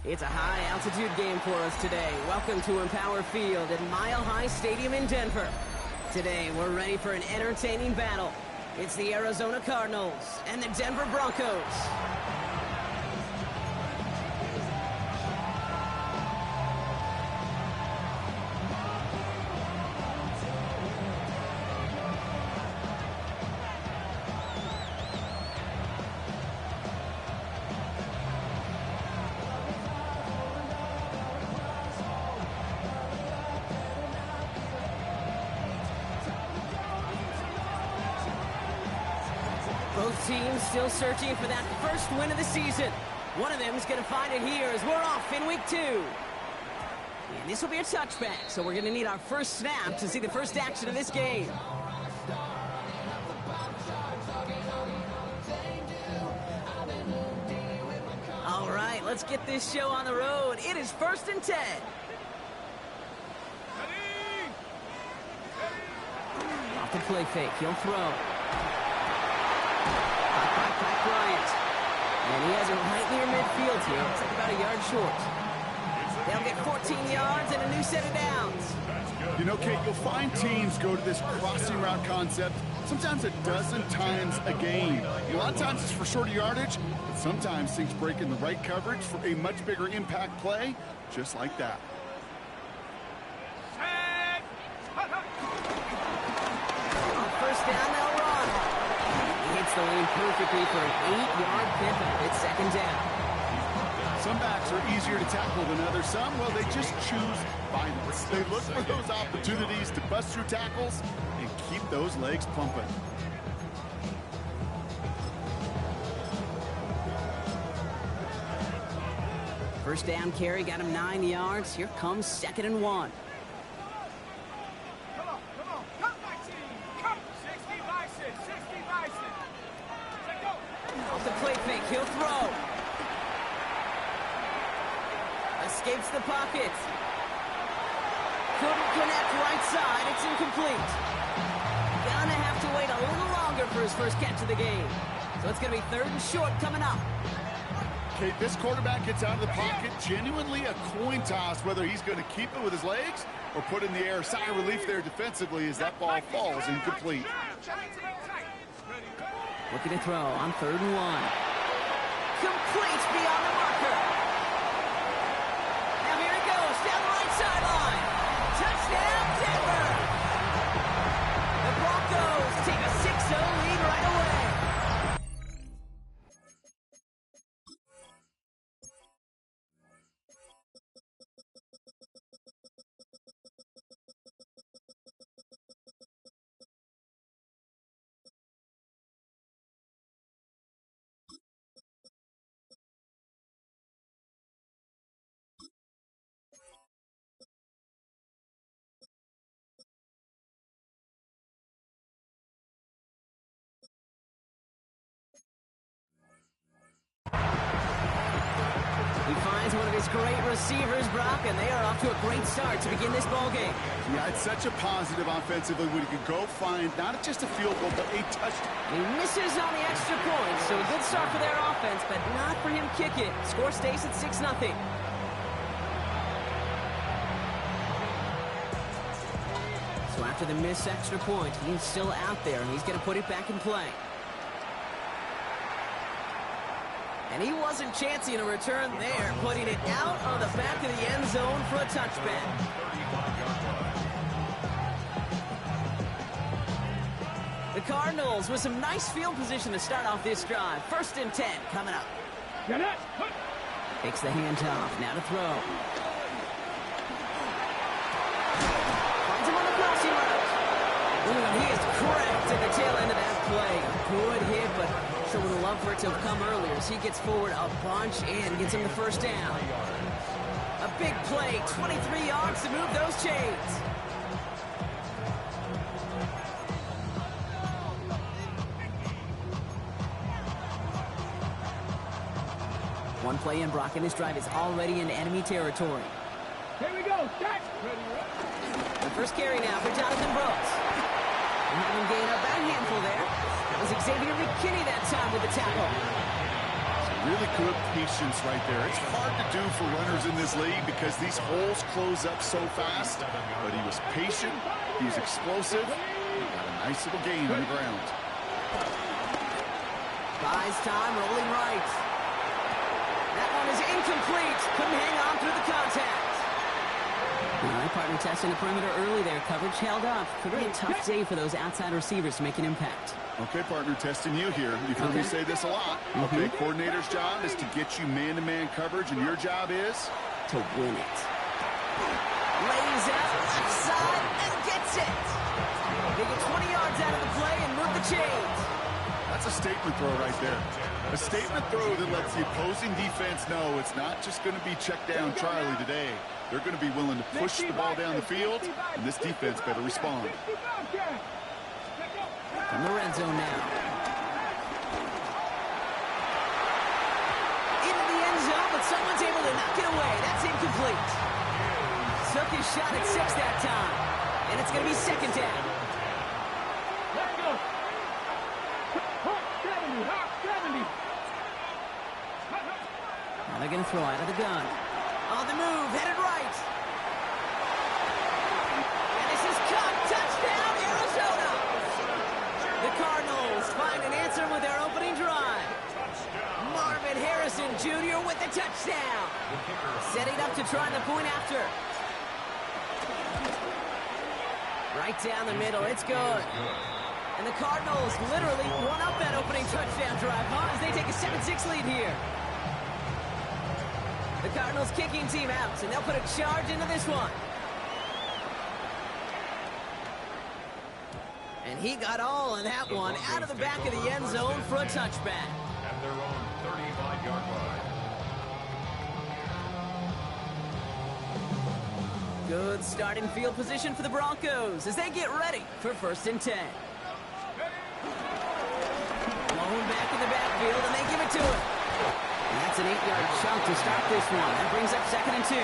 It's a high-altitude game for us today. Welcome to Empower Field at Mile High Stadium in Denver. Today, we're ready for an entertaining battle. It's the Arizona Cardinals and the Denver Broncos. Both teams still searching for that first win of the season. One of them is going to find it here as we're off in week 2. And this will be a touchback, so we're going to need our first snap to see the first action of this game. All right, let's get this show on the road. It is 1st and 10. Off the play fake, he'll throw. Bryant. And he has it right near midfield here. It's like about a yard short. They'll get 14 yards and a new set of downs. You know, Kate, you'll find teams go to this crossing route concept sometimes a dozen times a game. A lot of times it's for shorter yardage, but sometimes things break in the right coverage for a much bigger impact play, just like that. On first down, they'll run. Hits the lane perfectly for an 8-yard pickup. It's 2nd down. Some backs are easier to tackle than others. Some, well, they just choose violence. They look for those opportunities to bust through tackles and keep those legs pumping. First down carry got him 9 yards. Here comes 2nd and 1. Off the play fake, he'll throw. Escapes the pocket. Couldn't connect right side. It's incomplete. Gonna have to wait a little longer for his first catch of the game. So it's gonna be 3rd and short coming up. Kate, this quarterback gets out of the pocket, genuinely a coin toss whether he's going to keep it with his legs or put in the air. Sigh of relief there defensively as that ball falls incomplete. Looking to throw on 3rd and 1. Complete beyond the marker. Now here he goes down the right sideline. Touchdown, Denver. The Broncos take a 6-0 lead right away. He finds one of his great receivers, Brock, and they are off to a great start to begin this ball game. Yeah, it's such a positive offensively when he could go find not just a field goal, but a touchdown. He misses on the extra point, so a good start for their offense, but not for him kicking. Score stays at 6-0. So after the missed extra point, he's still out there, and he's going to put it back in play. And he wasn't chancing a return there, putting it out on the back of the end zone for a touchback. The Cardinals with some nice field position to start off this drive. 1st and 10 coming up. Takes the handoff, now to throw. Finds him on the crossing route. Ooh, and he is cracked at the tail end of that play. Good hit, but someone would love for it to have come earlier as he gets forward a bunch and gets him the first down. A big play, 23 yards to move those chains. One play in, Brock, and this drive is already in enemy territory. Here we go, start. The first carry now for Jonathan Brooks. And having gained about a handful there. That was Xavier McKinney that time with the tackle. Really good patience right there. It's hard to do for runners in this league because these holes close up so fast. But he was patient. He was explosive. He got a nice little gain on the ground. Buys time, rolling right. That one is incomplete. Couldn't hang on through the contact. All right, partner testing the perimeter early there. Coverage held up. Could be a tough day for those outside receivers to make an impact. Okay, partner, testing you here. You've heard me say this a lot. Okay, coordinator's job is to get you man-to-man coverage, and your job is? To win it. Lays out, left side, and gets it. They get 20 yards out of the play and move the chains. That's a statement throw right there. A statement throw that lets the opposing defense know it's not just going to be check down Charlie today. They're going to be willing to push the ball down the field, and this defense better respond. From the red zone now. Into the end zone, but someone's able to knock it away. That's incomplete. Took his shot at 6 that time. And it's going to be second down. Let's go. Hot 70, hot 70. Now they're going to throw out of the gun. On the move, headed right. And this is cut. Touchdown, Arizona. The Cardinals find an answer with their opening drive. Marvin Harrison Jr. with the touchdown. Setting up to try the point after. Right down the middle, it's good. And the Cardinals literally won up that opening touchdown drive, as they take a 7-6 lead here. The Cardinals kicking team out, and they'll put a charge into this one. And he got all of that one out of the back of the end zone for a touchback. At their own 35-yard line. Good starting field position for the Broncos as they get ready for 1st and 10. Blown back in the backfield, and they give it to him. And that's an 8-yard chunk to start this one. That brings up 2nd and 2.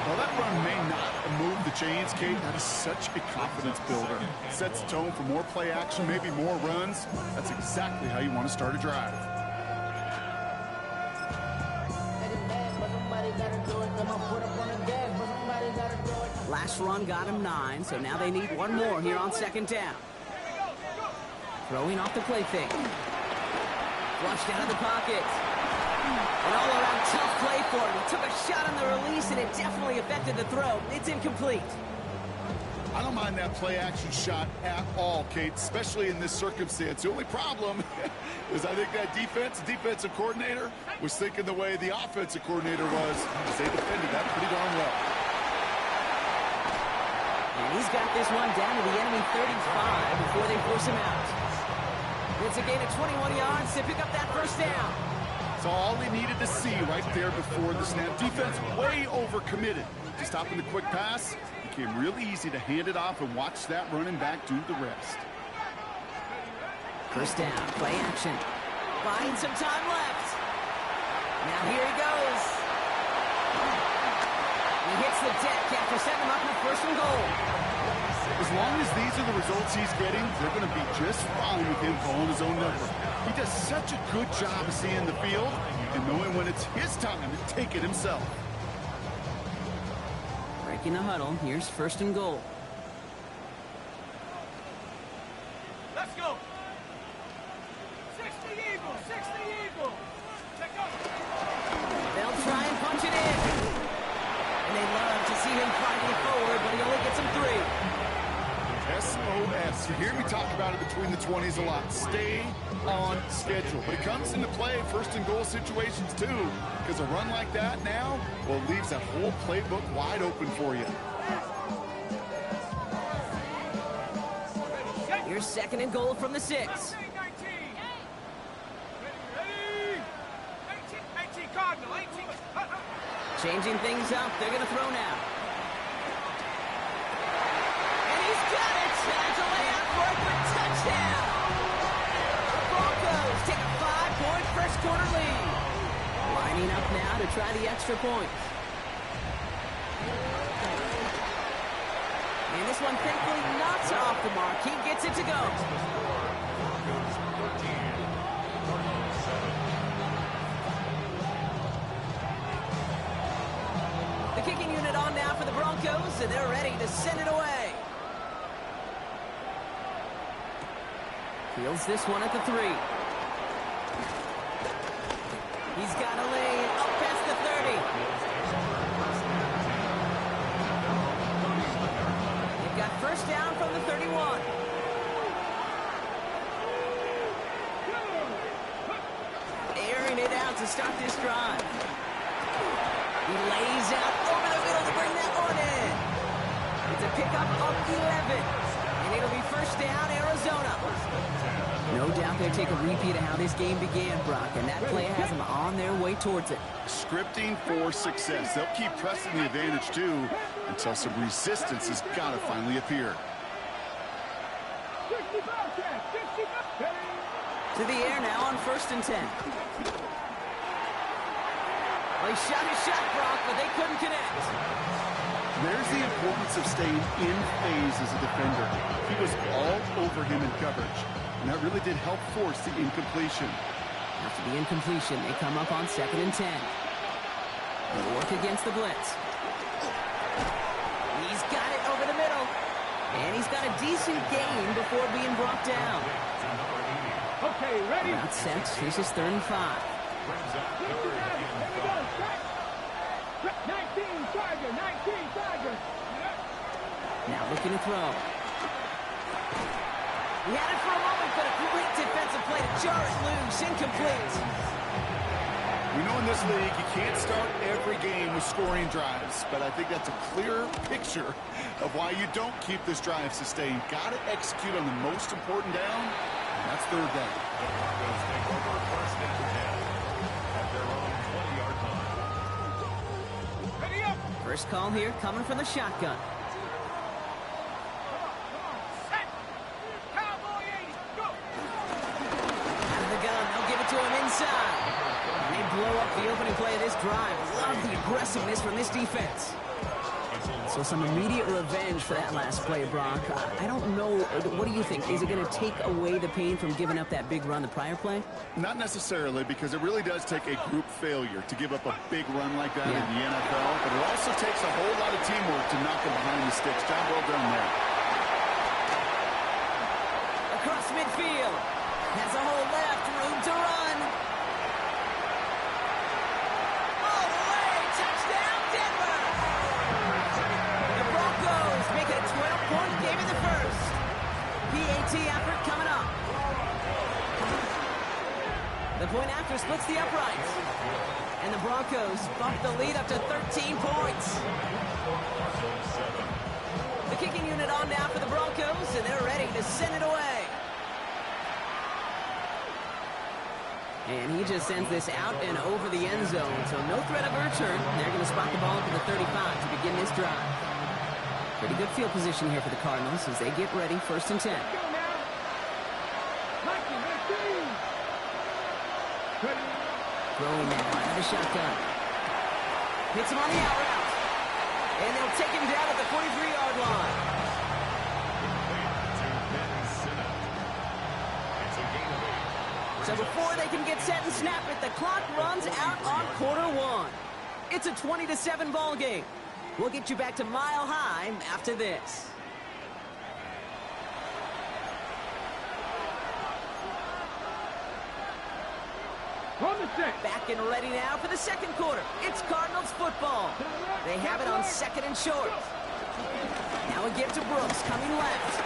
Well, that run may not move the chains, Kate. That is such a confidence builder. It sets the tone for more play action, maybe more runs. That's exactly how you want to start a drive. Last run got him 9, so now they need one more here on 2nd down. Throwing off the play fake. Flushed out of the pocket. An all-around tough play for him. He took a shot on the release, and it definitely affected the throw. It's incomplete. I don't mind that play-action shot at all, Kate, especially in this circumstance. The only problem is I think that defensive coordinator was thinking the way the offensive coordinator was, as they defended that pretty darn well. And he's got this one down to the enemy 35 before they force him out. It's a gain of 21 yards to pick up that 1st down. It's all he needed to see right there before the snap. Defense way overcommitted. To stopping the quick pass, became really easy to hand it off and watch that running back do the rest. 1st down, play action. Buying some time left. Now here he goes. He hits the deck after setting him up with 1st and goal. As long as these are the results he's getting, they're going to be just fine with him calling his own number. He does such a good job of seeing the field and knowing when it's his time to take it himself. Breaking the huddle, here's 1st and goal. Let's go. 60 Eagle, 60 Eagle. Let's go. They'll try and punch it in. And they love to see him fighting forward, but he only gets him 3. SOS. You hear me talk about it between the 20s a lot. Stay on schedule. But it comes into play 1st and goal situations too. Because a run like that now, well, it leaves that whole playbook wide open for you. Here's 2nd and goal from the 6. 19. Ready. 18 Cardinal, 18. Changing things up, they're going to throw now. And he's got it! That's a layup for a quick touchdown! The Broncos take a 5-point first-quarter lead. Lining up now to try the extra point. And this one thankfully not off the mark. He gets it to go. for the Broncos, and they're ready to send it away. Fields this one at the 3. He's got a lane up past the 30. They've got first down from the 31. Airing it out to start this drive. He lays out over the middle to bring that one in. It's a pickup of 11. And it'll be first down, Arizona. No doubt they'll take a repeat of how this game began, Brock, and that play has them on their way towards it. Scripting for success. They'll keep pressing the advantage, too, until some resistance has got to finally appear. To the air now on first and 10. Well, he shot his shot, Brock, but they couldn't connect. There's the importance of staying in phase as a defender. He was all over him in coverage, and that really did help force the incompletion. After the incompletion, they come up on second and 10. They work against the blitz. He's got it over the middle. And he's got a decent gain before being brought down. Okay, ready? Not set. This is 3rd and 5. 19 Charger, 19 Charger. Now looking to throw. He had it for a moment, but a great defensive play to jar it loose. Incomplete. We know in this league you can't start every game with scoring drives, but I think that's a clear picture of why you don't keep this drive sustained. Got to execute on the most important down, and that's 3rd down. The Broncos take over first and 10 at their own 20-yard line. Ready up. First call here coming from the shotgun. Set. Cowboy 80. Go. Out of the gun, they'll give it to him inside. And they blow up the opening play of this drive. Love the aggressiveness from this defense. So some immediate revenge for that last play, Brock. I don't know. What do you think? Is it going to take away the pain from giving up that big run the prior play? Not necessarily, because it really does take a group failure to give up a big run like that in the NFL, but it also takes a whole lot of teamwork to knock them behind the sticks. Job well done there. Across midfield. Has a hole left. Room to run. All the way. Touchdown, Denver. The Broncos make it a 12-point game in the first. PAT effort coming up. The point after splits the uprights. And the Broncos bump the lead up to 13 points. The kicking unit on now for the Broncos, and they're ready to send it away. And he just sends this out and over the end zone, so no threat of a return. They're going to spot the ball up to the 35 to begin this drive. Pretty good field position here for the Cardinals as they get ready, first and 10. Go now. 19. Ready. Throwing now out of the shotgun. Hits him on the out route. And they'll take him down at the 43-yard line. So before they can get set and snap it, the clock runs out on quarter one. It's a 20-7 ball game. We'll get you back to Mile High after this. On the set. Back and ready now for the second quarter. It's Cardinals football. They have it on second and short. Now again to Brooks, coming left.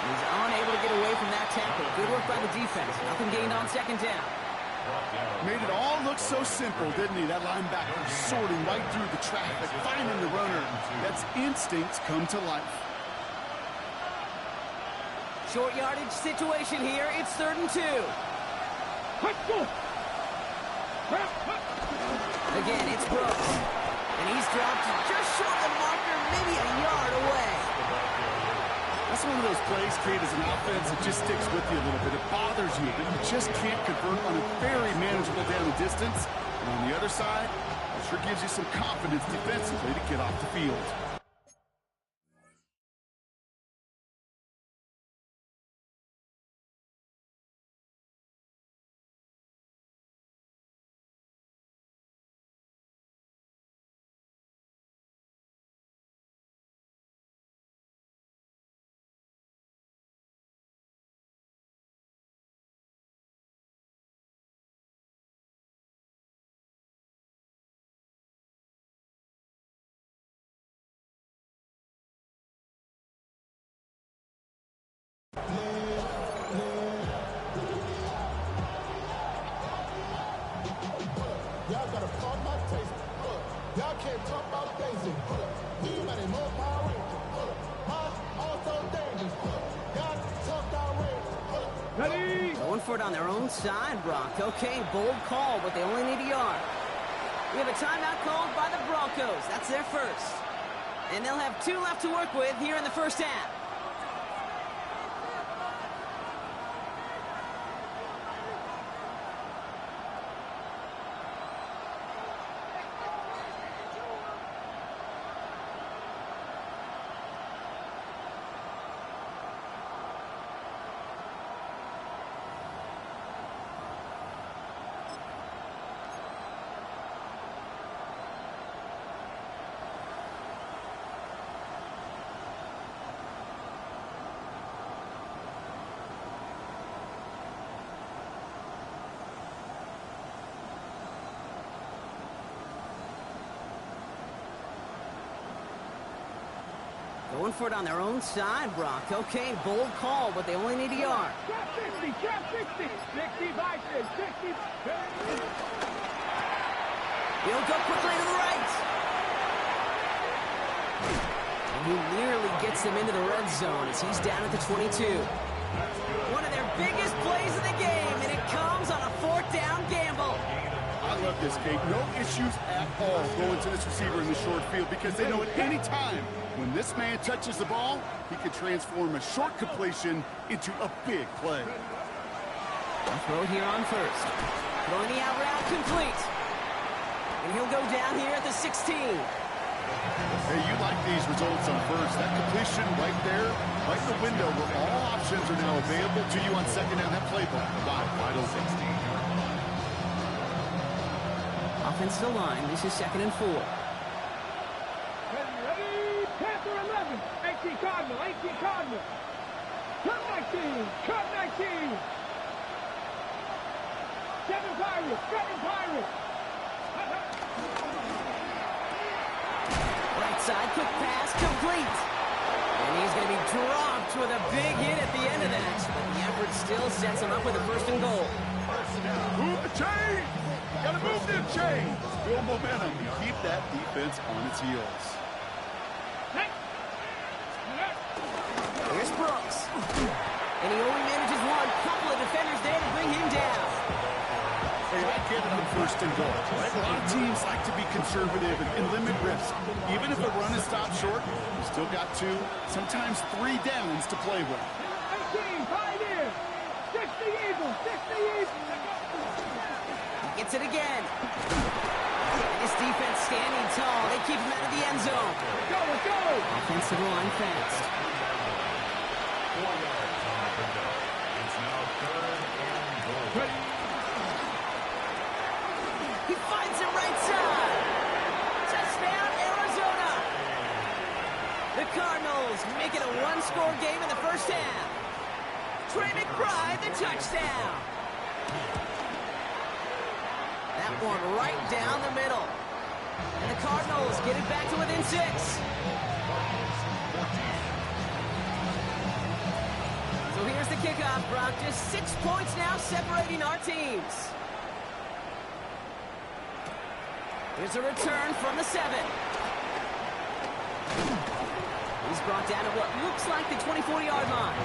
He's unable to get away from that tackle. Good work by the defense. Nothing gained on second down. Made it all look so simple, didn't he? That linebacker sorting right through the traffic, finding the runner. That's instincts come to life. Short yardage situation here. It's 3rd and 2. Let's go. Again, it's Brooks. And he's dropped just short of the marker, maybe a yard away. That's one of those plays created as an offense that just sticks with you a little bit. It bothers you, but you just can't convert on a very manageable down the distance. And on the other side, it sure gives you some confidence defensively to get off the field. Y'all can't talk about basic. We money more power Ranger. Also dangerous. Y'all talk our way. Ready? Going for it on their own side, Brock. Okay, bold call, but they only need a yard. We have a timeout called by the Broncos. That's their first. And they'll have 2 left to work with here in the first half. Going for it on their own side, Brock. Okay, bold call, but they only need a yard. Trap 60, trap 60. 60 Vikings, 60. He'll go quickly to the right. And he nearly gets them into the red zone as he's down at the 22. One of their biggest plays of the game, and it comes on a 4th down gamble. I love this, Kate. No issues at all going to this receiver in the short field because they know at any time when this man touches the ball, he can transform a short completion into a big play. I'll throw it here on first. Throwing the out route complete. And he'll go down here at the 16. Hey, you like these results on first. That completion right there, right in the window where all options are now available to you on second down. That playbook, wide open. Offensive line, this is 2nd and 4. Ready, ready. Panther 11. 18 Cardinal, 18 Cardinal. Cut 19, cut 19. 7 Pirates, 7 Pirates. Right side, quick pass, complete. And he's going to be dropped with a big hit at the end of that. But the effort still sets him up with a 1st and goal. Move the chain! Gotta move them chains! Build momentum and keep that defense on its heels. Here's Brooks. And he only manages one. Couple of defenders there to bring him down. Hey, I get it on 1st and goal, right? A lot of teams like to be conservative and limit risk. Even if a run is stopped short, you still got 2, sometimes 3 downs to play with. 18 Pioneers. 60 Eagles, 60 Eagles. Gets it again. And this defense standing tall. They keep him out of the end zone. Let's go, let's go. Offensive line fast. 4 yards on the pickup. It's now 3rd and goal. He finds it right side. Touchdown, Arizona. The Cardinals make it a 1-score game in the first half. Trey McBride, the touchdown. That one right down the middle. And the Cardinals get it back to within 6. So here's the kickoff, Brock. Just 6 points now separating our teams. Here's a return from the 7. He's brought down to what looks like the 24-yard line.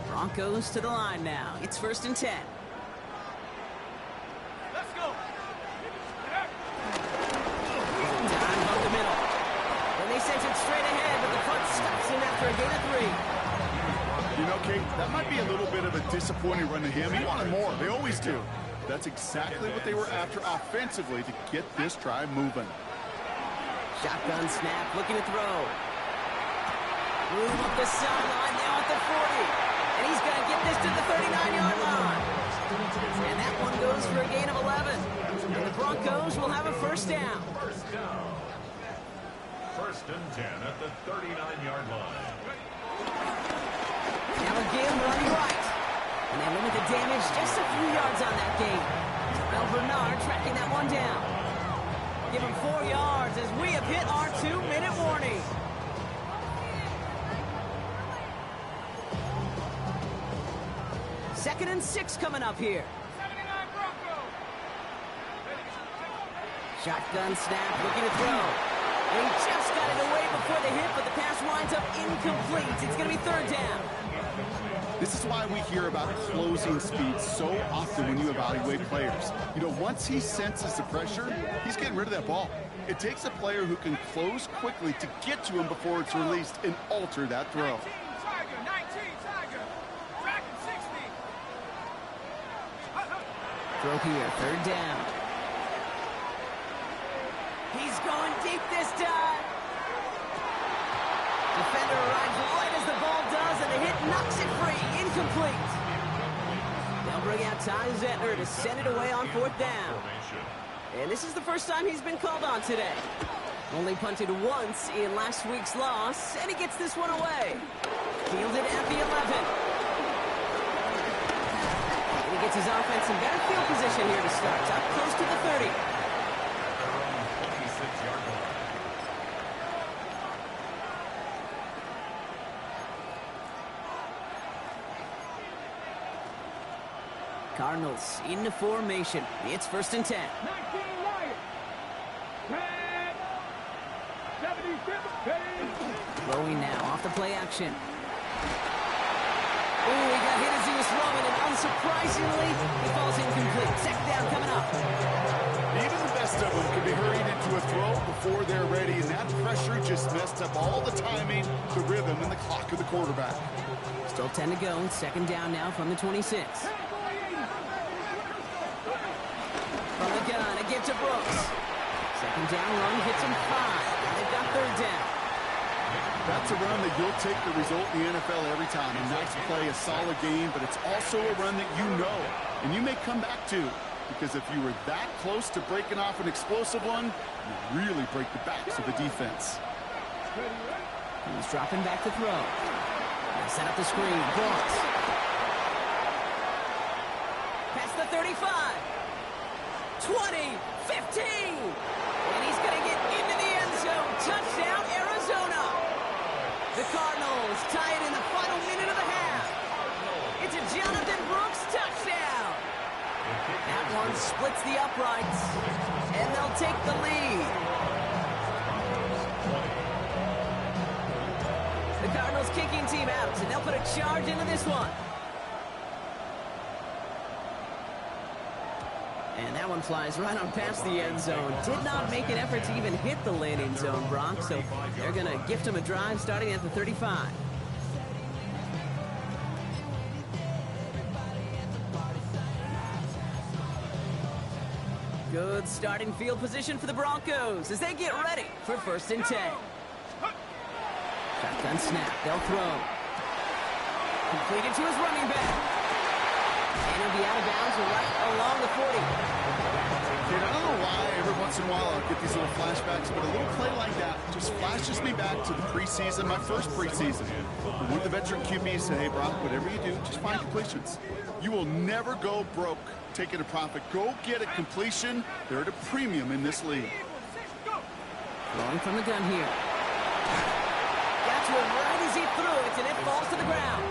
Broncos to the line now. It's 1st and 10. Let's go. Down above the middle. Then they sent it straight ahead, but the punt stops him after a gain of 3. You know, Kate, that might be a little bit of a disappointing run to him. He wanted more. They always do. That's exactly what they were after offensively to get this drive moving. Shotgun snap, looking to throw. Move up the sideline, now at the 40. And he's going to get this to the 39-yard line. And that one goes for a gain of 11. And the Broncos will have a 1st down. 1st and 10 at the 39-yard line. Now again running right. And they limit the damage just a few yards on that game. Terrell Bernard tracking that one down. Give him 4 yards as we have hit our 2-minute warning. Second and 6 coming up here. 79 Broncos. Shotgun snap, looking to throw. And he just got it away before the hit, but the pass winds up incomplete. It's going to be third down. This is why we hear about closing speed so often when you evaluate players. You know, once he senses the pressure, he's getting rid of that ball. It takes a player who can close quickly to get to him before it's released and alter that throw. 19 Tiger. Back at 60. Throw here, third down. He's going deep this time. Defender arrives right as the ball does, and the hit knocks it free. Incomplete. They'll bring out Ty Zentner to send it away on fourth down. And this is the first time he's been called on today. Only punted once in last week's loss, and he gets this one away. Fielded at the 11. And he gets his offense in better field position here to start. Up close to the 30. Cardinals into formation. It's first and 10. 19 Lions. 10. 77. Throwing now off the play action. Oh, he got hit as he was throwing, and unsurprisingly, he falls incomplete. Second down coming up. Even the best of them can be hurried into a throw before they're ready, and that pressure just messed up all the timing, the rhythm, and the clock of the quarterback. Still 10 to go. Second down now from the 26. From the gun, a give to Brooks. Second down run hits him 5. Now they've got third down. That's a run that you'll take the result in the NFL every time. A nice play, a solid game, but it's also a run that you know, and you may come back to, because if you were that close to breaking off an explosive one, you really break the backs of the defense. He's dropping back to throw. They set up the screen. Brooks. Past the 35. 20, 15, and he's going to get into the end zone. Touchdown, Arizona. The Cardinals tie it in the final minute of the half. It's a Jonathan Brooks touchdown. That one splits the uprights, and they'll take the lead. The Cardinals kicking team out, and they'll put a charge into this one. And that one flies right on past the end zone. Did not make an effort to even hit the landing zone, Brock. So they're going to gift him a drive starting at the 35. Good starting field position for the Broncos as they get ready for first and 10. Shotgun snap. They'll throw. Completed to his running back. And he'll be out of bounds right along the 40. I don't know why every once in a while I'll get these little flashbacks, but a little play like that just flashes me back to the preseason, my first preseason. One of the veteran QBs said, hey, Brock, whatever you do, just find completions. You will never go broke taking a profit. Go get a completion. They're at a premium in this league. Throwing from the gun here. Got to it right as he threw it, and it falls to the ground.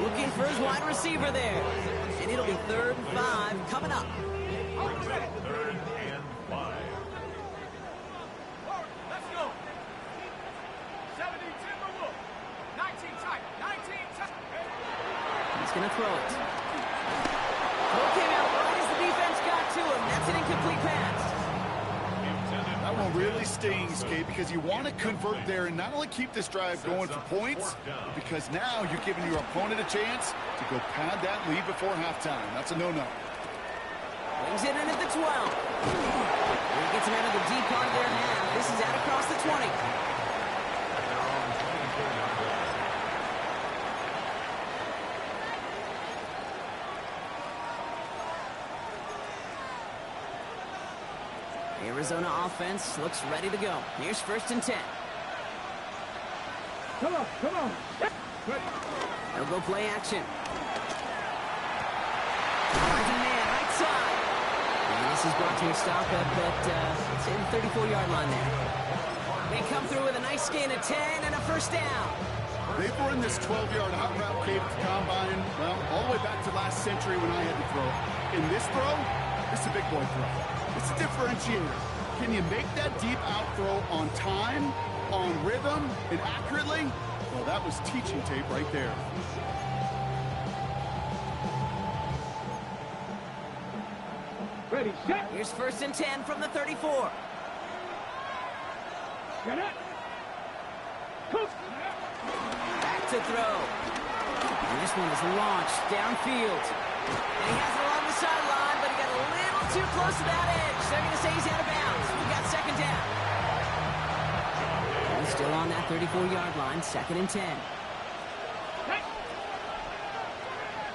Looking for his wide receiver there. And it'll be 3rd and 5 coming up. 3rd and 5. Let's go. 70 Timberwolf. 19 tight. 19 tight. He's going to throw it. Throw came out right as the defense got to him. That's an incomplete pass. That one really stings, Kate, because you want to convert there and not only keep this drive going for points, because now you're giving your opponent a chance to go pad that lead before halftime. That's a no-no. Wings it in at the 12. He gets him out of the deep part of their half. This is out across the 20. Arizona offense looks ready to go. Here's 1st and 10. Come on. They'll go play action. Finds a man right side. And he's offense is brought to a stop at let's say the 34-yard line there. They come through with a nice gain of 10 and a first down. They've run this 12-yard hot route cave at the combine, well, all the way back to last century when I had to throw. In this throw, it's a big boy throw. It's a differentiator. Can you make that deep out throw on time, on rhythm, and accurately? Well, that was teaching tape right there. Ready, set. Here's first and 10 from the 34. Get it. Cook. Back to throw. And this one is launched downfield. And he has it along the sideline, but he got a little too close to that edge. They're going to say he's out of bounds. We've got second down. And still on that 34-yard line, second and 10.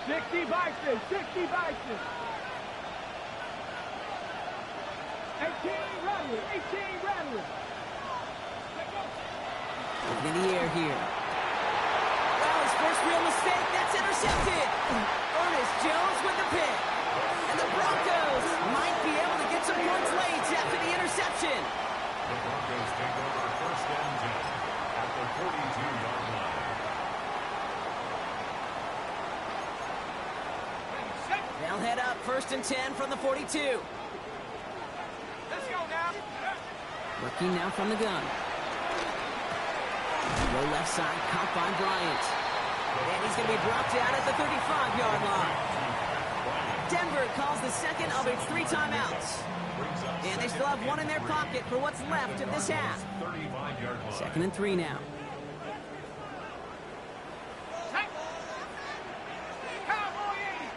60 Bison, 60 Bison. 18 Rattler, 18 Rattler. Looking in the air here. Well, his first real mistake, that's intercepted. Ernest Jones with the pick. And the Broncos might be able to get some points late after the interception. The Broncos take over first and 10 at the 42-yard line. They'll head up first and 10 from the 42. Let's go now. Working now from the gun. Low left side, caught by Bryant. And he's going to be brought down at the 35-yard line. Denver calls the second of its 3 timeouts. And they still have one in their pocket for what's left of this half. 35-yard line. Second and 3 now. Cowboy 80.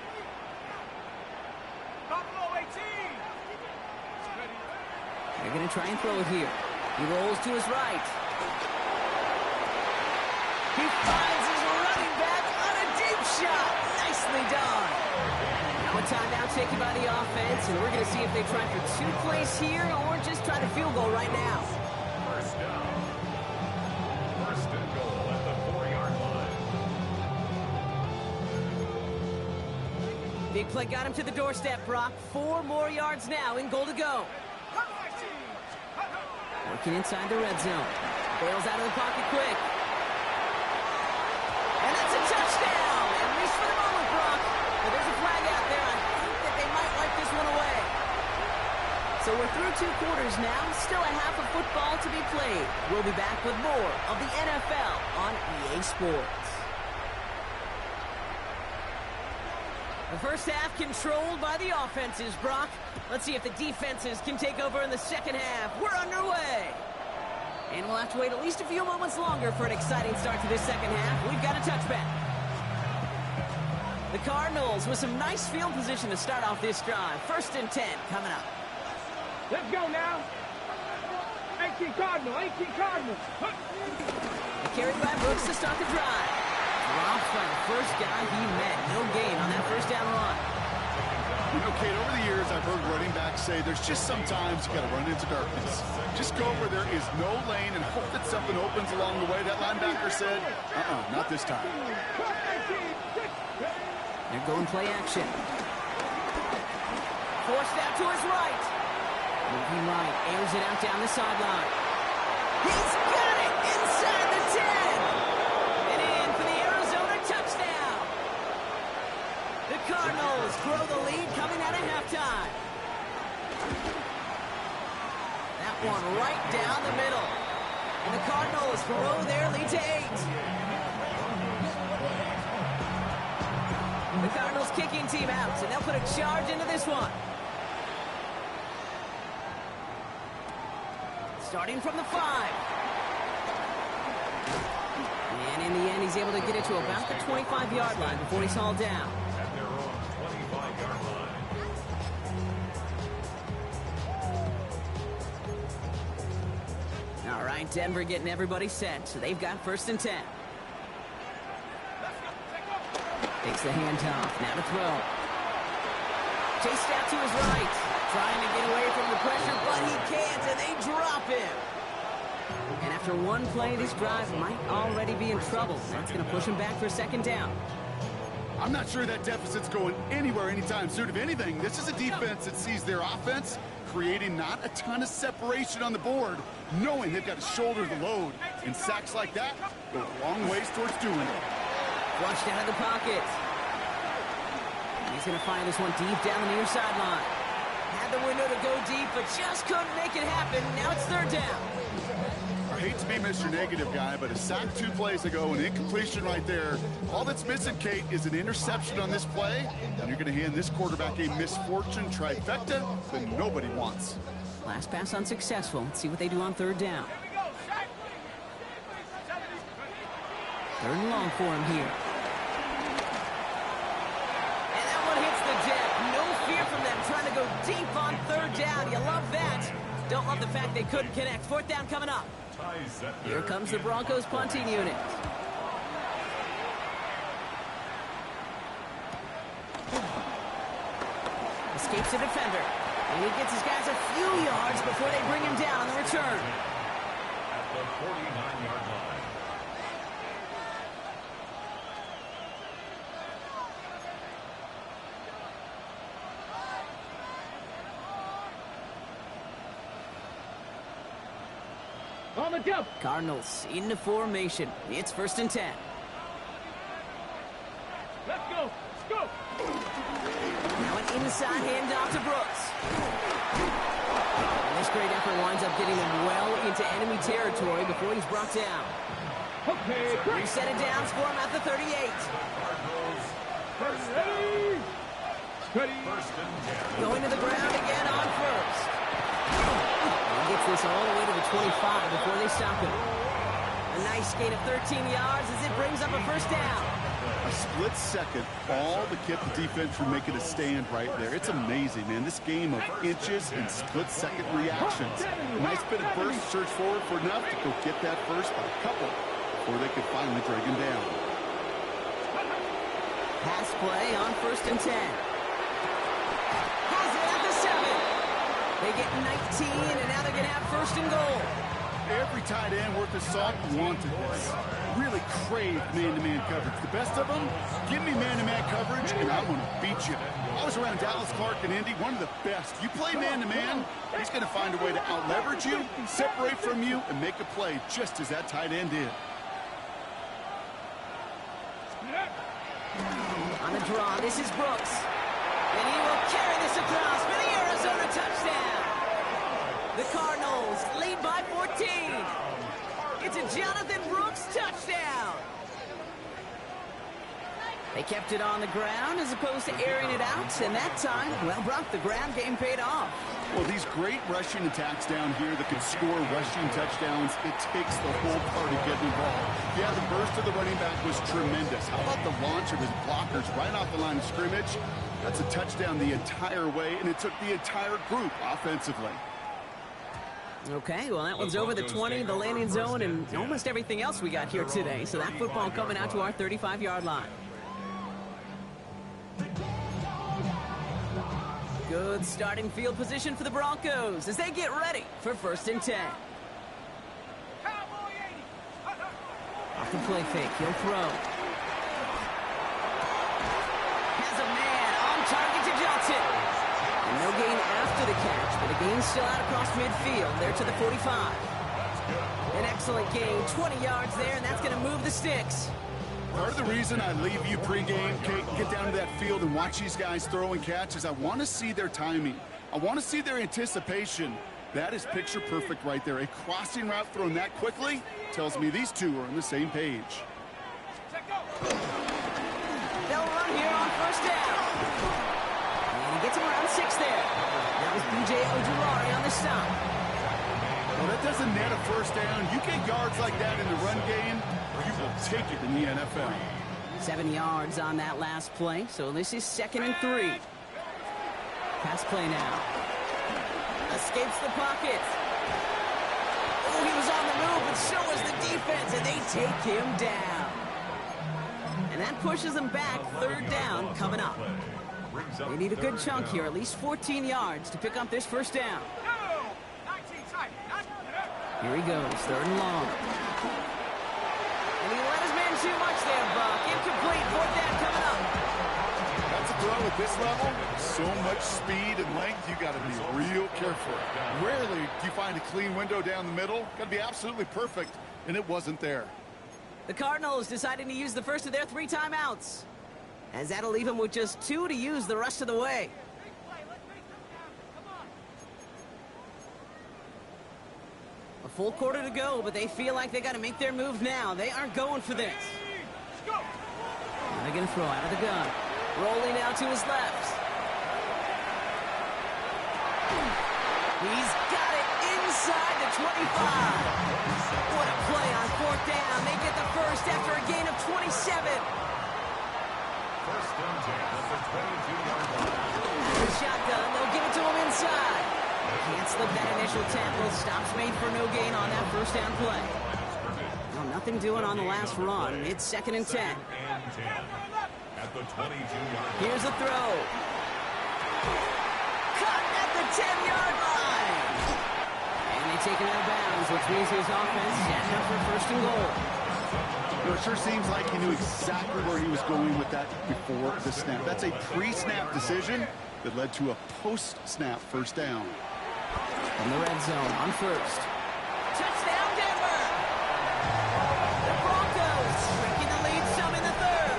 Buffalo 18. They're going to try and throw it here. He rolls to his right. He finds his running back on a deep shot. Nicely done. Now a timeout taken by the offense, and we're going to see if they try for 2 plays here or just try the field goal right now. First down. First and goal at the 4-yard line. Big play got him to the doorstep, Brock. 4 more yards now in goal to go. Working inside the red zone. Bails out of the pocket quick. And that's a touchdown! At least for the moment, Brock. But there's a flag out there. I think that they might wipe this one away. So we're through 2 quarters now. Still a half of football to be played. We'll be back with more of the NFL on EA Sports. The first half controlled by the offenses, Brock. Let's see if the defenses can take over in the second half. We're underway. And we'll have to wait at least a few moments longer for an exciting start to this second half. We've got a touchback. The Cardinals with some nice field position to start off this drive. First and 10 coming up. Let's go now. 18 Cardinal, 18 Cardinal. A carry by Brooks to start the drive. Dropped by the first guy he met. No gain on that first down run. You know, Kate, over the years, I've heard running backs say there's just sometimes you got to run into darkness. Just go where there is no lane and hope that something opens along the way. That linebacker said, not this time. They're going play action. Forced out to his right. Moving right, airs it out down the sideline. He's got it inside the 10. And in for the Arizona touchdown. The Cardinals grow the lead coming out of halftime. That one right down the middle. And the Cardinals grow their lead to 8. The Cardinals kicking team out, and they'll put a charge into this one. Starting from the 5. And in the end, he's able to get it to about the 25-yard line before he's hauled down. At their own 25-yard line. All right, Denver getting everybody set, so they've got first and 10. Takes the handoff, now to throw. Chased out to his right, trying to get away from the pressure, but he can't, and they drop him. And after one play, this drive might already be in trouble. That's going to push him back for second down. I'm not sure that deficit's going anywhere anytime soon. If anything, this is a defense that sees their offense creating not a ton of separation on the board, knowing they've got to shoulder the load. And sacks like that go a long ways towards doing it. Flushed out of the pocket. He's going to find this one deep down the near sideline. Had the window to go deep, but just couldn't make it happen. Now it's third down. I hate to be Mr. Negative guy, but a sack 2 plays ago, an incompletion right there. All that's missing, Kate, is an interception on this play, and you're going to hand this quarterback a misfortune trifecta that nobody wants. Last pass unsuccessful. Let's see what they do on third down. Third and long for him here. And that one hits the deck. No fear from them trying to go deep on third down. You love that. Don't love the fact they couldn't connect. Fourth down coming up. Here comes the Broncos punting unit. Escapes the defender. And he gets his guys a few yards before they bring him down on the return. At the 49-yard line. On the jump. Cardinals into formation. It's 1st and 10. Let's go. Let's go. Now an inside handoff to Brooks. And this great effort winds up getting him well into enemy territory before he's brought down. Okay. Reset it down for him at the 38. Ready. Ready. Going to the ground again on first. He gets this all the way to the 25 before they stop him. A nice gain of 13 yards as it brings up a first down. A split second, all to keep the defense from making a stand right there. It's amazing, man. This game of inches and split-second reactions. Nice bit of burst, search forward for enough to go get that first by a couple before they could finally drag him down. Pass play on 1st and 10. Has it at the 7. They get 19, and now they're going to have 1st and goal. Every tight end worth his salt wanted this. Really craved man-to-man coverage. The best of them, give me man-to-man coverage, and I'm going to beat you. I was around Dallas Clark and Indy, one of the best. You play man-to-man, he's going to find a way to out-leverage you, separate from you, and make a play just as that tight end did. On the draw, this is Brooks. And he will carry this across for the Arizona touchdown. The Cardinals lead by 14. It's a Jonathan Brooks touchdown. They kept it on the ground as opposed to airing it out, and that time, well, Brock, the ground game paid off. Well, these great rushing attacks down here that can score rushing touchdowns, it takes the whole party getting involved. Yeah, the burst of the running back was tremendous. How about the launch of his blockers right off the line of scrimmage? That's a touchdown the entire way, and it took the entire group offensively. Okay, well, that one's over the 20, the landing zone, and almost everything else we got here today. So that football coming out to our 35-yard line. Good starting field position for the Broncos as they get ready for 1st and 10. Off the play fake, he'll throw. Has a man on target to Johnson. And no gain after the catch, but a gain still out across midfield. There to the 45. An excellent gain, 20 yards there, and that's going to move the sticks. Part of the reason I leave you pregame, Kate, get down to that field and watch these guys throw and catch is I want to see their timing. I want to see their anticipation. That is picture perfect right there. A crossing route thrown that quickly tells me these two are on the same page. They'll run here on 1st down. And he gets him around 6 there. That was B.J. Ojulari on the stop. Well, that doesn't net a 1st down. You get yards like that in the run game, you will take it in the NFL. 7 yards on that last play, so this is 2nd and 3. Pass play now. Escapes the pocket. Oh, he was on the move, but so was the defense, and they take him down. And that pushes them back. 3rd down coming up. They need a good chunk here, at least 14 yards to pick up this 1st down. Here he goes, 3rd and long. And he let his man too much there, Buck. Incomplete, 4th down coming up. throw at this level, so much speed and length, you got to be real careful. Rarely do you find a clean window down the middle. Got to be absolutely perfect, and it wasn't there. The Cardinals deciding to use the first of their 3 timeouts, as that'll leave them with just 2 to use the rest of the way. A full quarter to go, but they feel like they got to make their move now. They aren't going for this. They're going to throw out of the gun. Rolling out to his left. He's got it inside the 25. What a play on 4th down. They get the first after a gain of 27. First down at the 22-yard line. The shotgun, they'll give it to him inside. Can't slip that initial tackle. Stops made for no gain on that first down play. Well, nothing doing on the last run. It's 2nd and 10. At the 22-yard line. Here's a throw. Caught at the 10-yard line. And they take it out of bounds, which means his offense setting up for 1st and goal. You know, it sure seems like he knew exactly where he was going with that before the snap. That's a pre-snap decision that led to a post-snap 1st down. From the red zone on 1st. Touchdown, Denver! The Broncos shrinking the lead some in the 3rd.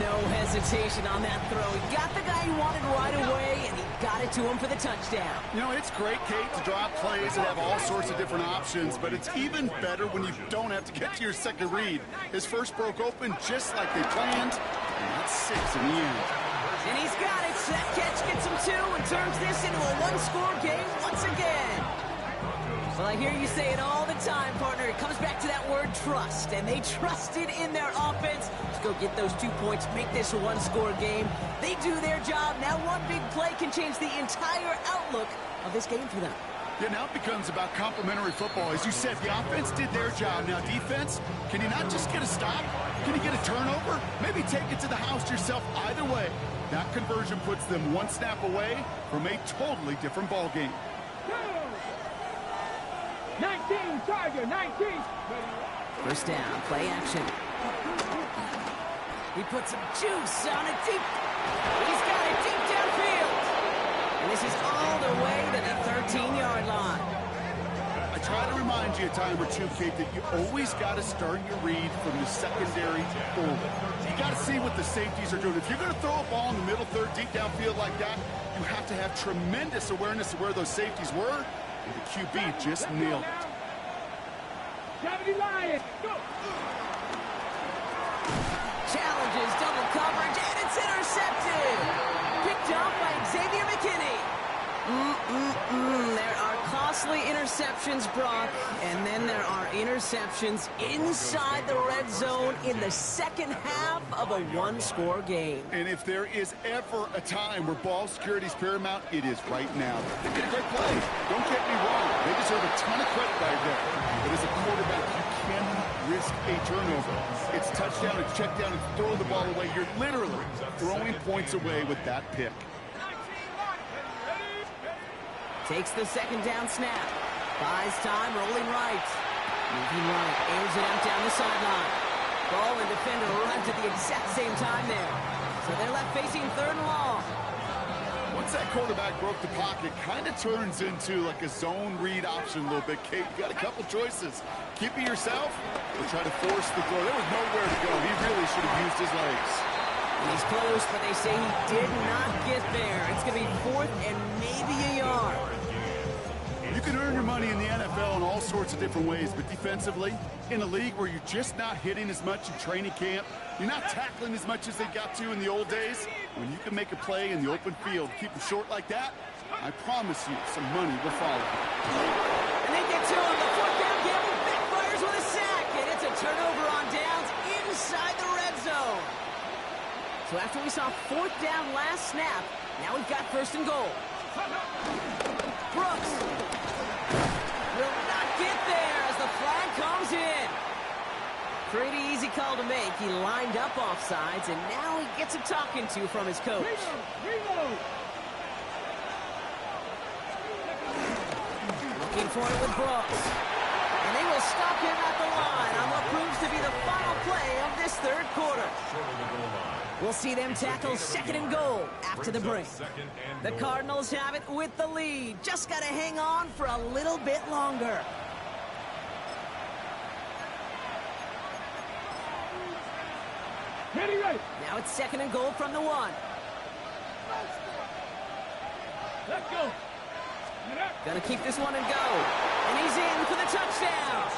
No hesitation on that throw. He got the guy he wanted right away, and he got it to him for the touchdown. You know, it's great, Kate, to draw plays and have all sorts of different options, but it's even better when you don't have to get to your second read. His first broke open just like they planned, and that's 6 in the end. And he's got it. That catch gets him 2 and turns this into a 1-score game once again. Well, I hear you say it all the time, partner. It comes back to that word trust, and they trusted in their offense to go get those 2 points, make this a 1-score game. They do their job. Now one big play can change the entire outlook of this game for them. Yeah, now it becomes about complementary football. As you said, the offense did their job. Now defense, can you not just get a stop? Can you get a turnover? Maybe take it to the house yourself. Either way, that conversion puts them 1 snap away from a totally different ball game. 19, Tiger, 19. 1st down, play action. He puts some juice on it deep. He's got it deep downfield. And this is all the way to the 13-yard line. I try to remind you a time or two, Kate, that you always got to start your read from the secondary forward. You got to see what the safeties are doing. If you're going to throw a ball in the middle third deep downfield like that, you have to have tremendous awareness of where those safeties were, and the QB just nailed it. 70 Lions, go! Challenges double coverage, and it's intercepted. Picked off by Xavier McKinney. There are costly interceptions, Brock, and then there are interceptions inside the red zone in the second half of a 1-score game. And if there is ever a time where ball security is paramount, it is right now. They did a great play. Don't get me wrong. They deserve a ton of credit right there. But as a quarterback, you cannot risk a turnover. It's touchdown, it's check down, it's throw the ball away. You're literally throwing points away with that pick. Takes the 2nd down snap. Buys time, rolling right. Moving right, airs it out down the sideline. Ball and defender arrived at the exact same time there. So they're left facing 3rd and long. Once that quarterback broke the pocket, kind of turns into like a zone read option a little bit. Kate, you got a couple choices. Keep it yourself or try to force the throw. There was nowhere to go. He really should have used his legs. He's close, but they say he did not get there. It's going to be 4th and maybe a yard. You can earn your money in the NFL in all sorts of different ways, but defensively, in a league where you're just not hitting as much in training camp, you're not tackling as much as they got to in the old days, when you can make a play in the open field, keep them short like that, I promise you some money will follow. And they get to him. The 4th down gamble backfires with a sack, and it's a turnover on downs inside the red zone. So after we saw 4th down last snap, now we've got 1st and goal. Brooks will not get there as the flag comes in. Pretty easy call to make. He lined up offsides, and now he gets a talking to from his coach. Looking for it with Brooks. And they will will stop him at the line on what proves to be the final play of this third quarter. Short of the goal line. We'll see them tackle second and goal after the break. Second and The goal. Cardinals have it with the lead. Just got to hang on for a little bit longer. Ready, ready. Now it's second and goal from the 1. Let's go. Get up. Gonna keep this one and go. And he's in for the touchdown.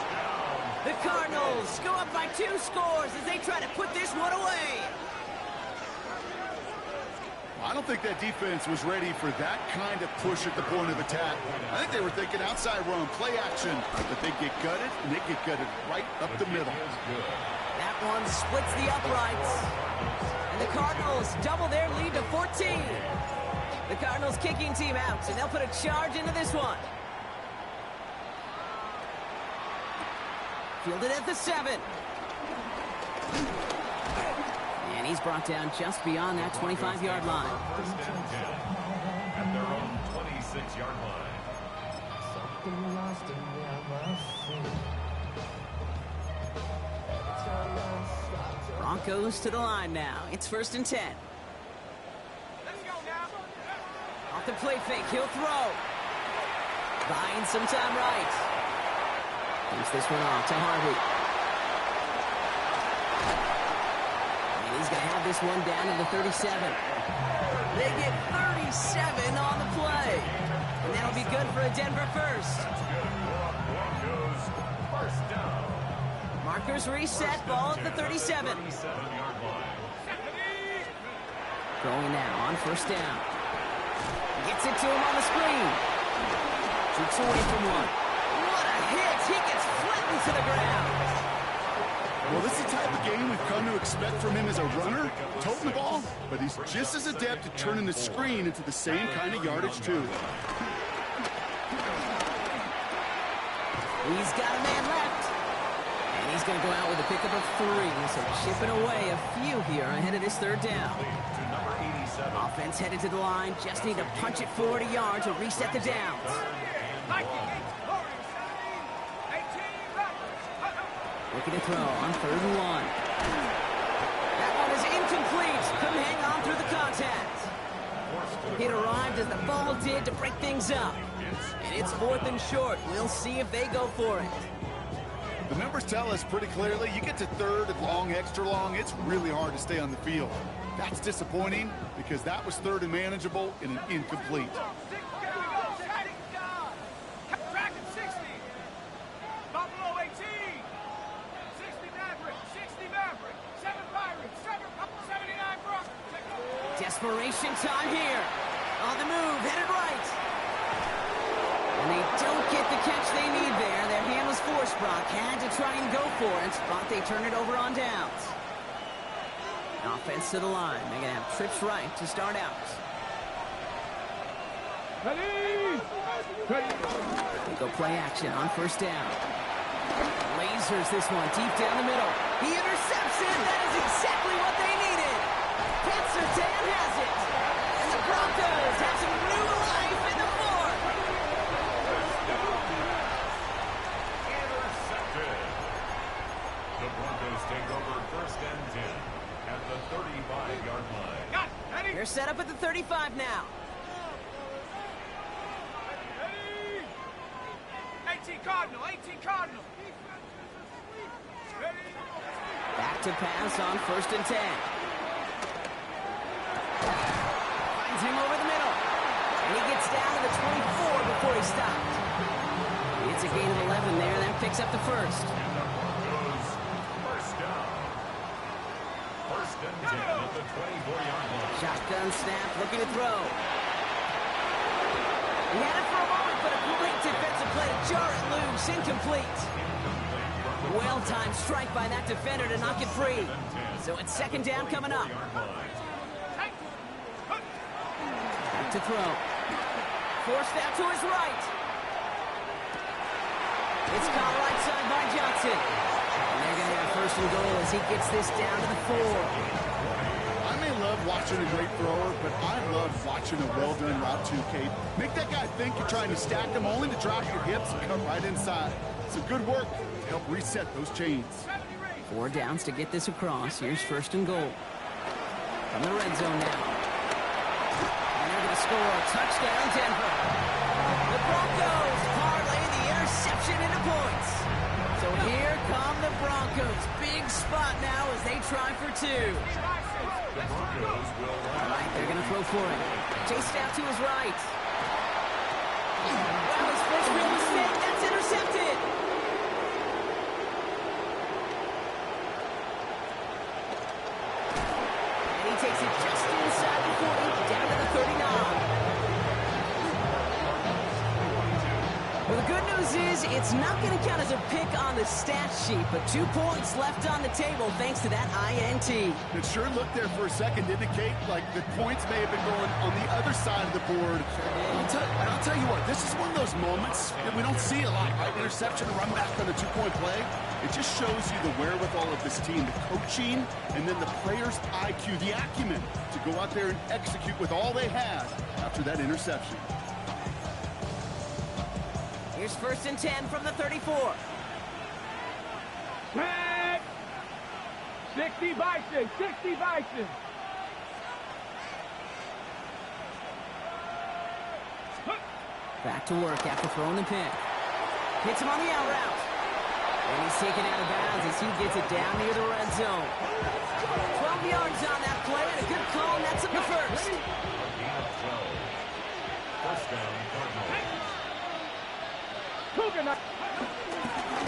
The Cardinals go up by 2 scores as they try to put this one away. I don't think that defense was ready for that kind of push at the point of attack. I think they were thinking outside run, play action, but they get gutted, and they get gutted right up the middle. Is good. That one splits the uprights. And the Cardinals double their lead to 14. The Cardinals kicking team out, and they'll put a charge into this one. Fielded at the 7. And he's brought down just beyond that 25-yard line. First and 10 at their own 26-yard line. Broncos to the line now. It's first and 10. Let's go now. Off the play fake, he'll throw. Buying some time right. Keeps this one off to Harvey. And he's going to have this one down to the 37. They get 37 on the play. And that'll be good for a Denver first. Broncos first down. Markers reset, ball at the 37. 37-yard line. Going now on first down. Gets it to him on the screen. Shoots away from one. What a hit! He gets flattened to the ground. Well, this is the type of game we've come to expect from him as a runner, toting the ball, but he's just as adept at turning the screen into the same kind of yardage, too. He's got a man left. And he's going to go out with a pickup of 3. So chipping away a few here ahead of this third down. To number 87. Offense headed to the line. Just need to punch it 40 yards to reset the downs. Looking to throw on third and 1. That one is incomplete. Couldn't hang on through the contact. It arrived as the ball did to break things up. And it's fourth and short. We'll see if they go for it. The numbers tell us pretty clearly, you get to third and long, extra long, it's really hard to stay on the field. That's disappointing because that was third and manageable and an incomplete. Track at 60. Buffalo 18. 60 Maverick. 60 Maverick. 7 Pirates. 79 Broncos. Desperation time here. On the move, headed right. And they don't get the catch they need there. Their hand was forced. Brock had to try and go for it, but they turn it over on downs. Offense to the line. They're going to have trips right to start out. Ready. Ready. They go play action on first down. Lasers this one deep down the middle. He intercepts it. That is exactly what they needed. Pat Surtain has it. And the Broncos have some new life in the fourth. Intercepted. The Broncos take over first and 10 at the 35-yard line. Got it. Ready. They're set up at the 35 now. Ready. 18 Cardinal. 18 Cardinal. Ready. Back to pass on first and 10. Finds him over the middle. And he gets down to the 24 before he stopped. It's a gain of 11 there. That picks up the first. And the Broncos first down. First and 10 at the 24-yard line. Shotgun snap, looking to throw. He had it for a moment, but a great defensive play to jar it loose. Incomplete. Well-timed strike by that defender to knock it free. So it's second down coming up. Back to throw. Forced out to his right. It's caught right side by Johnson. And they're going to have first and goal as he gets this down to the 4. I may love watching a great thrower, but I love watching a well-done route too, Kate. Make that guy think you're trying to stack him only to drop your hips and cut right inside. Some good work to help reset those chains. 4 downs to get this across. Here's first and goal. From the red zone now. And they're going to score. Touchdown, Denver. The Broncos parlay the interception into points. So here come the Broncos. Big spot now as they try for 2. The Broncos will All right, they're going to throw for it. Chased out to his right. Wow, his first real mistake. That's intercepted. And he takes it just inside the 40, down to the 39. Well, the good news is it's not going to count as a pick on the stat sheet, but 2 points left on the table thanks to that INT. It sure looked there for a second to indicate like the points may have been going on the other side of the board. I'll tell you what, this is one of those moments that we don't see a lot, right? Interception, run back on a 2-point play. It just shows you the wherewithal of this team, the coaching, and then the players' IQ, the acumen to go out there and execute with all they had after that interception. Here's first and 10 from the 34. Tag! 60 Bison, 60 Bison. Back to work after throwing the pick. Hits him on the out route. And he's taken out of bounds as he gets it down near the red zone. 12 yards on that play and a good call, and that's up to first. First down, Cardinals.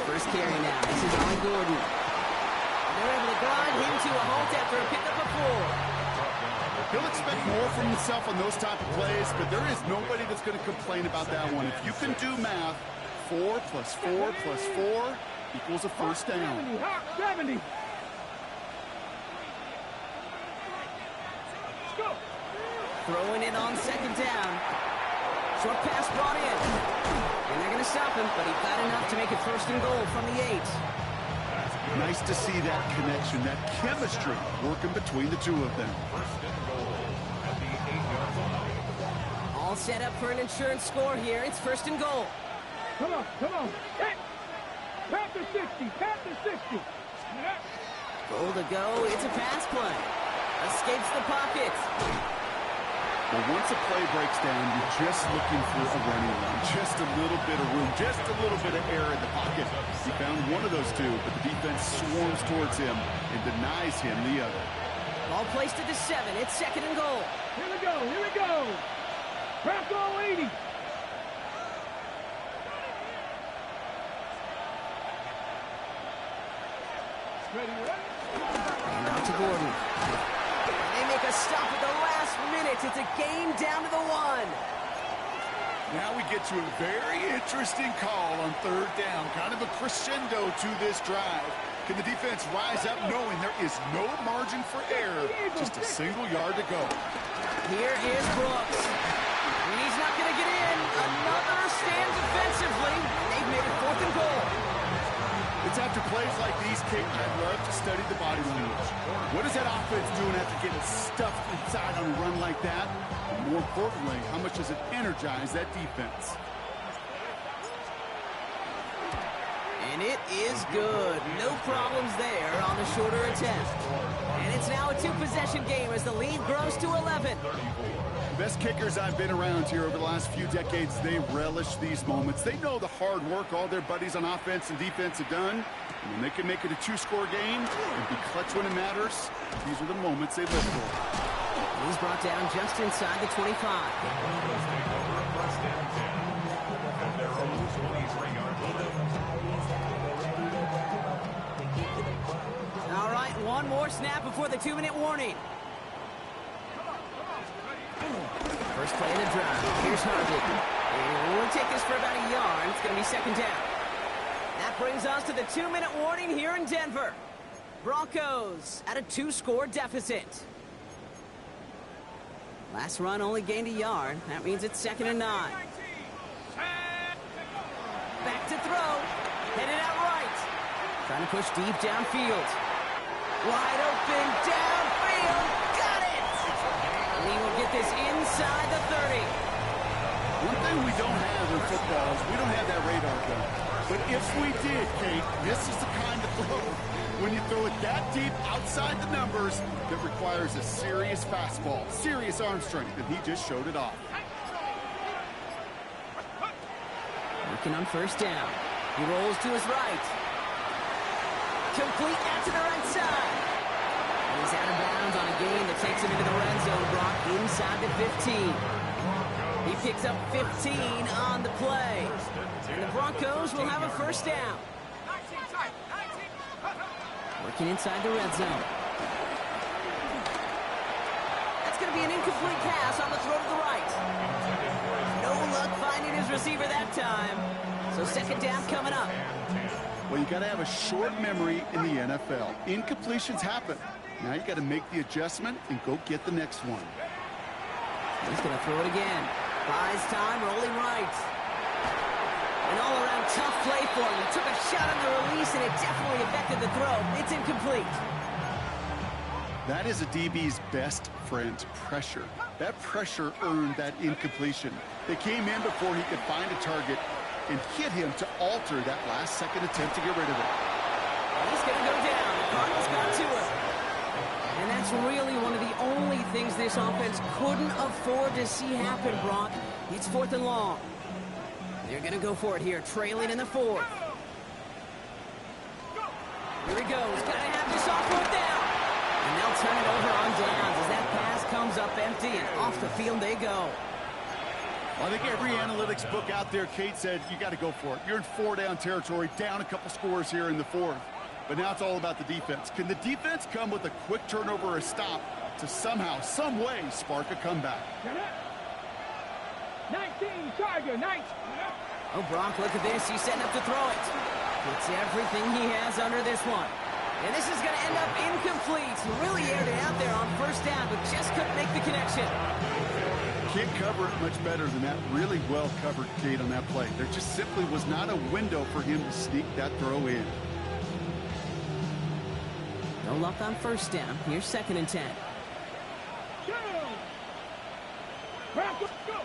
First carry now. This is on Gordon. And they're able to grind him to a halt after a pickup of 4. He'll expect more from himself on those type of plays, but there is nobody that's going to complain about that one. If you can do math, 4 plus 4 plus 4 equals a first down. 70. Go. Throwing it on second down. Short pass brought in. And they're going to stop him, but he got enough to make it first and goal from the 8. Nice to see that connection, that chemistry working between the two of them. First and goal at the 8-yard line. All set up for an insurance score here. It's first and goal. Come on, come on. Hey. Tap the 60, tap the 60. Goal to go. It's a pass play. Escapes the pocket. Well, once a play breaks down, you're just looking for a running run. Just a little bit of room, just a little bit of air in the pocket. He found one of those two, but the defense swarms towards him and denies him the other. Ball placed at the 7. It's second and goal. Here we go, here we go. Bronco 80. Ready, ready? And out to Gordon. They make a stop at the last minute. It's a game down to the 1. Now we get to a very interesting call on third down. Kind of a crescendo to this drive. Can the defense rise up knowing there is no margin for error? Just a single yard to go. Here is Brooks. And he's not going to get in. Another stand defensively. They've made it fourth and goal. It's after plays like these, Kate, I love to study the body language. What is that offense doing after getting stuffed inside on a run like that? And more importantly, how much does it energize that defense? And it is good. No problems there on the shorter attempt. And it's now a 2-possession game as the lead grows to 11. The best kickers I've been around here over the last few decades, they relish these moments. They know the hard work all their buddies on offense and defense have done. And when they can make it a 2-score game and be clutch when it matters, these are the moments they live for. He's brought down just inside the 25. Broncos take over first and 10 at their own 23-yard line. All right, one more snap before the 2-minute warning. First play of the drive. Here's Harvey. And we'll take this for about a yard. It's going to be second down. That brings us to the 2-minute warning here in Denver. Broncos at a 2-score deficit. Last run only gained a yard. That means it's second and 9. Back to throw. Headed out right. Trying to push deep downfield. Wide open downfield. Got it! And he will get this inside the 30. One thing we don't have in football is we don't have that radar gun. But if we did, Kate, this is the kind of throw, when you throw it that deep outside the numbers, that requires a serious fastball, serious arm strength, and he just showed it off. Working on first down. He rolls to his right. Complete out to the right side. And he's out of bounds on a gain that takes him into the red zone, Brock, inside the 15. He picks up 15 on the play. And the Broncos will have a first down. Working inside the red zone. That's going to be an incomplete pass on the throw to the right. No luck finding his receiver that time. So second down coming up. Well, you got to have a short memory in the NFL. Incompletions happen. Now you got to make the adjustment and go get the next one. He's going to throw it again. Buys time, rolling right. An all-around tough play for him. He took a shot on the release, and it definitely affected the throw. It's incomplete. That is a DB's best friend, pressure. That pressure earned that incompletion. They came in before he could find a target and hit him to alter that last-second attempt to get rid of it. He's going to go down. The Cardinals got to him. And that's really one of the only things this offense couldn't afford to see happen, Brock. It's 4th and long. They're going to go for it here, trailing in the 4th. Here he goes. Got to have this off 4th down. And they'll turn it over on downs as that pass comes up empty, and off the field they go. Well, I think every analytics book out there, Kate, said you got to go for it. You're in 4-down territory, down a couple scores here in the 4th. But now it's all about the defense. Can the defense come with a quick turnover or a stop to somehow, some way, spark a comeback? 19, Charger, 19. Oh, Brock, look at this. He's setting up to throw it. Puts everything he has under this one. And this is going to end up incomplete. He really aired it out there on first down, but just couldn't make the connection. Can't cover it much better than that. Really well covered, Kate, on that play. There just simply was not a window for him to sneak that throw in. No luck on first down. Here's 2nd and 10. Go! Broncos, go!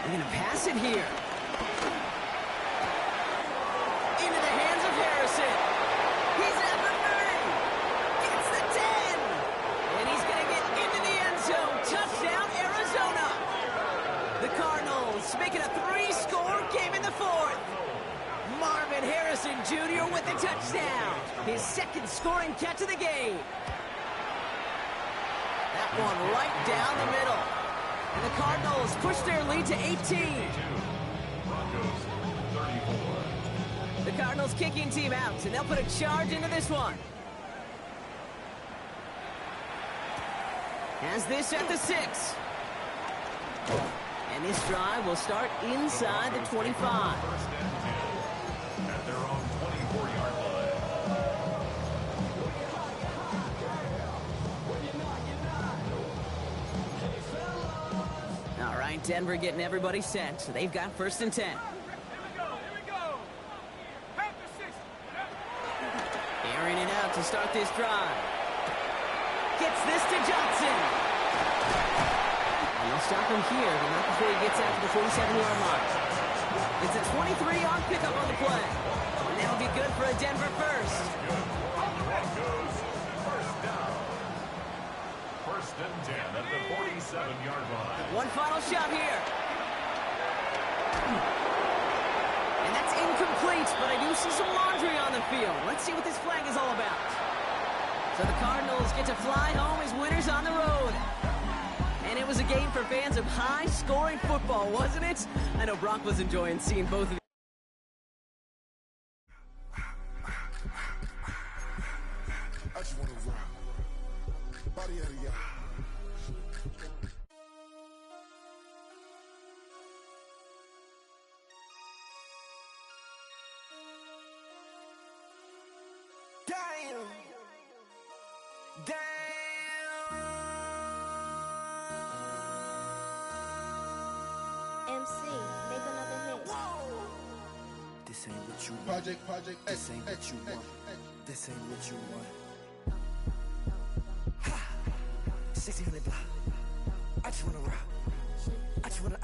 They're going to pass it here. Into the hands of Harrison. He's at the 30. Gets the 10. And he's going to get into the end zone. Touchdown, Arizona. The Cardinals make it a 3-score game in the 4th. Marvin Harrison Jr. with the touchdown. His 2nd scoring catch of the game. That one right down the middle. And the Cardinals push their lead to 18. Broncos 34. The Cardinals kicking team out, and they'll put a charge into this one. Has this at the 6. And this drive will start inside the 25. First and 10 at their own 24-yard line. All right, Denver getting everybody set, so they've got 1st and 10. Here we go. Back to 6. Airing it out to start this drive. Gets this to Johnson. And they'll stop him here, but not before he gets out to the 47-yard line. It's a 23-yard pickup on the play. And that'll be good for a Denver first. Broncos first down. 1st and 10 at the 47-yard line. One final shot here. And that's incomplete, but I do see some laundry on the field. Let's see what this flag is all about. So the Cardinals get to fly home as winners on the road. And it was a game for fans of high-scoring football, wasn't it? I know Brock was enjoying seeing both of these. I just want to rock. Body of the y'all. Damn. MC, make another hit. This ain't what you want. Project This ain't what you want. This ain't what you want. Ha! 1600 block. I just wanna rock. I just wanna.